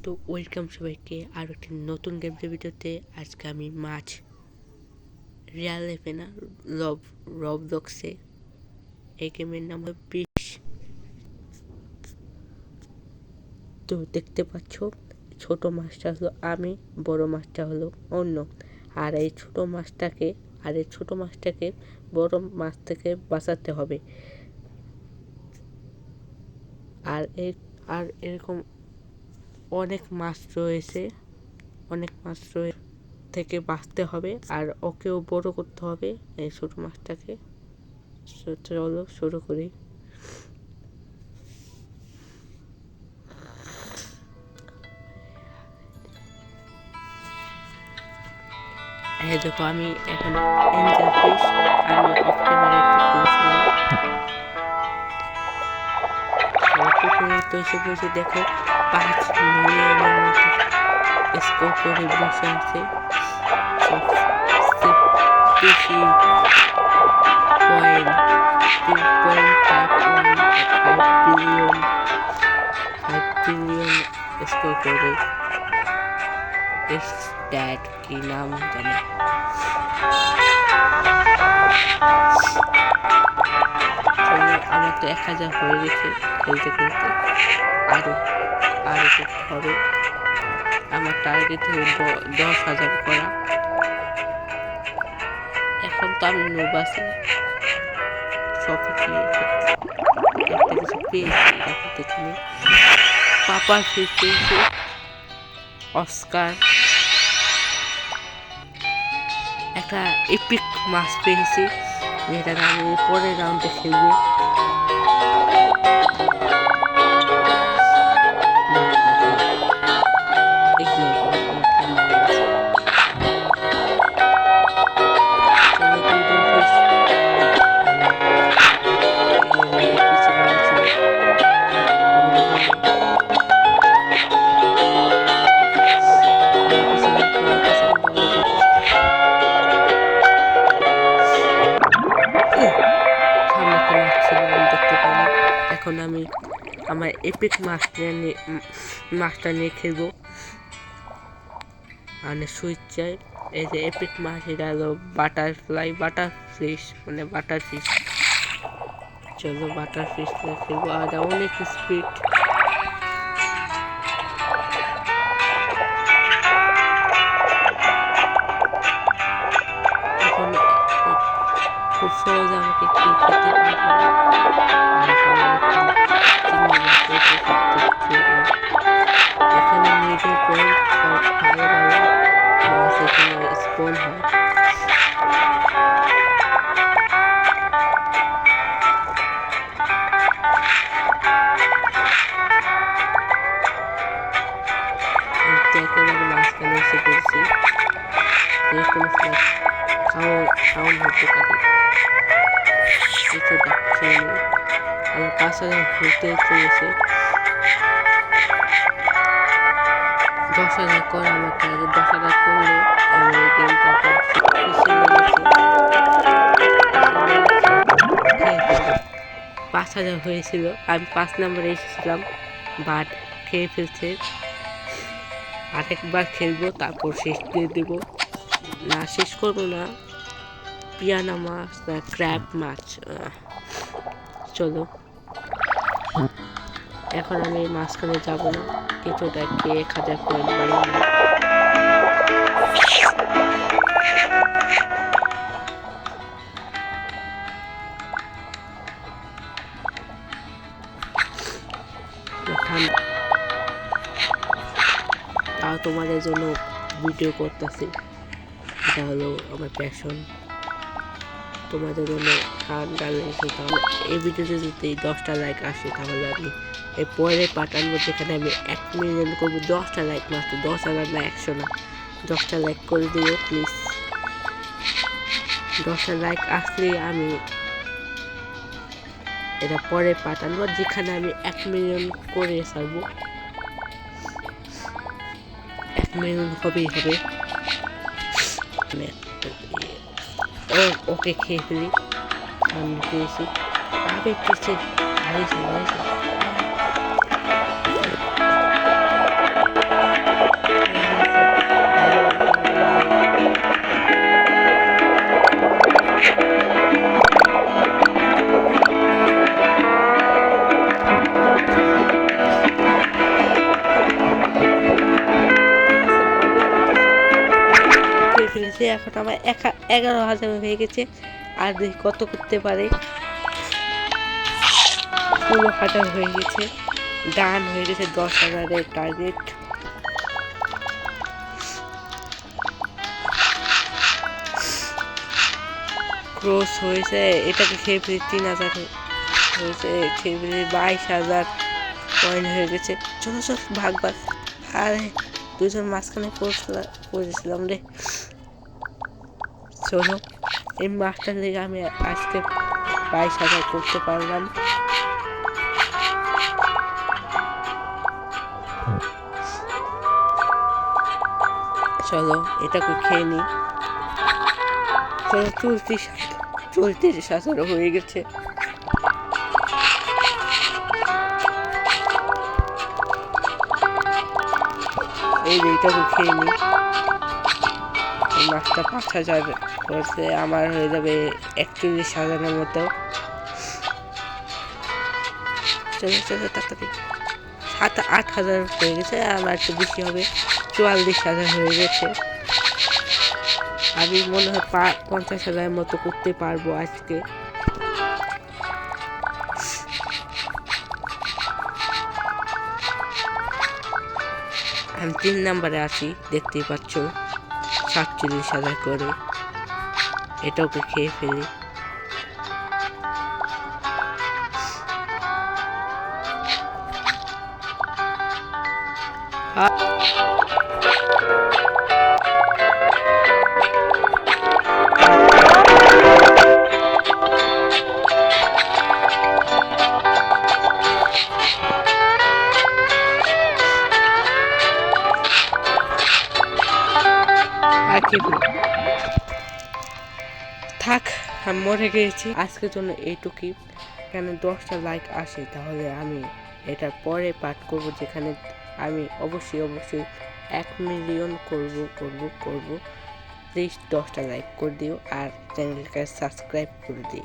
তো ওয়েলকাম সবাইকে আর একটি নতুন গেম ভিডিওতে। আজকে আমি মাছ রিয়াল লাইফে না রবলক্সে এই গেমের নাম হলো বিশ। তো দেখতে পাচ্ছ ছোট মাছটা হলো আমি, বড় মাছটা হলো অন্য। আর এই ছোট মাছটাকে বড় মাছ থেকে বাঁচাতে হবে। আর এরকম অনেক মাছ থেকে বাঁচতে হবে, আর ওকেও বড় করতে হবে এই ছোট মাছটাকে। চলো শুরু করি। হ্যাঁ দেখো, আমি এখন এঞ্জেল ফিশ, আমি অফ ক্যামেরা একটু খুলেছিলাম। পুকুরে তো এসে বসে দেখো 5 মিলিয়নের মতো স্কোর করে বসে আছে। বেশি পয়েন্ট 2.5 বিলিয়ন স্কোর করে। স্ট্যাট কি নাম জানি। আমার তো 1000 হয়ে গেছে খেলতে খেলতে। আরো করতে হবে। আমার টার্গেট হলো 10,000 করা। এখন তো আমি নোবাসি সব কিছু পেয়েছি। এখন দেখি পাপার ফিশ পেয়েছি, অস্কার, একটা এপিক মাছ পেয়েছি যেটা আমি পরের রাউন্ডে খেলবো। এখন আমি আমার এপিক মাছটা নিয়ে খেলবো। মানে সুইচ চাই। এই যে এপিক মাছ, এটা হলো বাটার ফিশ। চলো বাটার ফিশ নিয়ে খেলবো। আর অনেক স্পিড। এখন খুব সহজে আমাকে কি খেতে এখানে মিডল পয়েন্ট সব ভালো মাছ এখানে স্পন হয়। একেবারে মাঝখানে এসে পড়ছি। যে কোনো খাওয়ান হতে পারে। কিছু ডাকছে আমার 5,000 হতে চলেছে। 10,000 করা আমার টার্গেট। 10,000 করলে আমি এই গেমটাকে 5,000 হয়েছিল। আমি 5 নম্বরে এসেছিলাম, বাট খেয়ে ফেলছে। আরেকবার খেলবো, তারপর শেষ দিয়ে দেবো। না, শেষ করবো না। পিয়ানা মাছ না ক্র্যাব মাছ। চলো এখন আমি মাঝখানে যাবো না, কিছুটা 1000 পয়েন্ট বাড়িয়ে নিই। তাও তোমাদের জন্য ভিডিও করতেছি, এটা হলো আমার প্যাশন। তোমাদের জন্য ঠান্ডা লেগেছে। তাহলে এই ভিডিওতে যদি 10টা লাইক আসে, তাহলে আমি এই পরের পার্ট আনবো, যেখানে আমি 1 মিলিয়ন করবো। 10টা লাইক, মাত্র 10,000 না, 100 না। 10টা লাইক করে দিও প্লিজ। 10টা লাইক আসলে আমি এটা পরের পার্ট আনবো, যেখানে আমি 1 মিলিয়ন করে ছাড়বো। 1 মিলিয়ন হবেই হবে। ওকে খেয়ে ফেলি। আমি পেয়েছি। আবে পিছিয়ে এখন আমার 11,000 হয়ে গেছে। আর দেখি কত করতে পারে। 16,000 হয়ে গেছে। ডান হয়ে গেছে 10,000-এর টার্গেট। ক্রস হয়েছে, এটাকে খেয়ে ফেলে 3,000 হয়েছে। খেয়ে ফেলে 22,000 পয়েন্ট হয়ে গেছে। চলো চল ভাগ। আরে দুজন মাঝখানে পড়েছিলাম রে। চলো এই মাছটার লেগে আমি আজকে 22,000 করতে পারলাম। চলো এটাকে খেয়ে নি। চলো 34,000 হয়ে গেছে। এই এইটাকে খেয়ে নি। মাছটা 5,000 করেছে, আমার হয়ে যাবে 41,000-এর মতো। চলো চলো তাড়াতাড়ি 8,000 হয়ে গেছে। আমার একটু বেশি হবে, 44,000 হয়ে গেছে। আমি মনে হয় 50,000-এর মতো করতে পারবো আজকে। আমি 3 নম্বরে আছি, দেখতেই পাচ্ছ। 47,000 করে। এটাকে খেয়ে ফেলি। থাক, আমি মরে গিয়েছি। আজকের জন্য এইটুকুই। কেন 10টা লাইক আসে তাহলে আমি এটার পরে পাঠ করব, যেখানে আমি অবশ্যই 1 মিলিয়ন করব। প্লিজ 10টা লাইক করে দিও আর চ্যানেলটাকে সাবস্ক্রাইব করে দিও।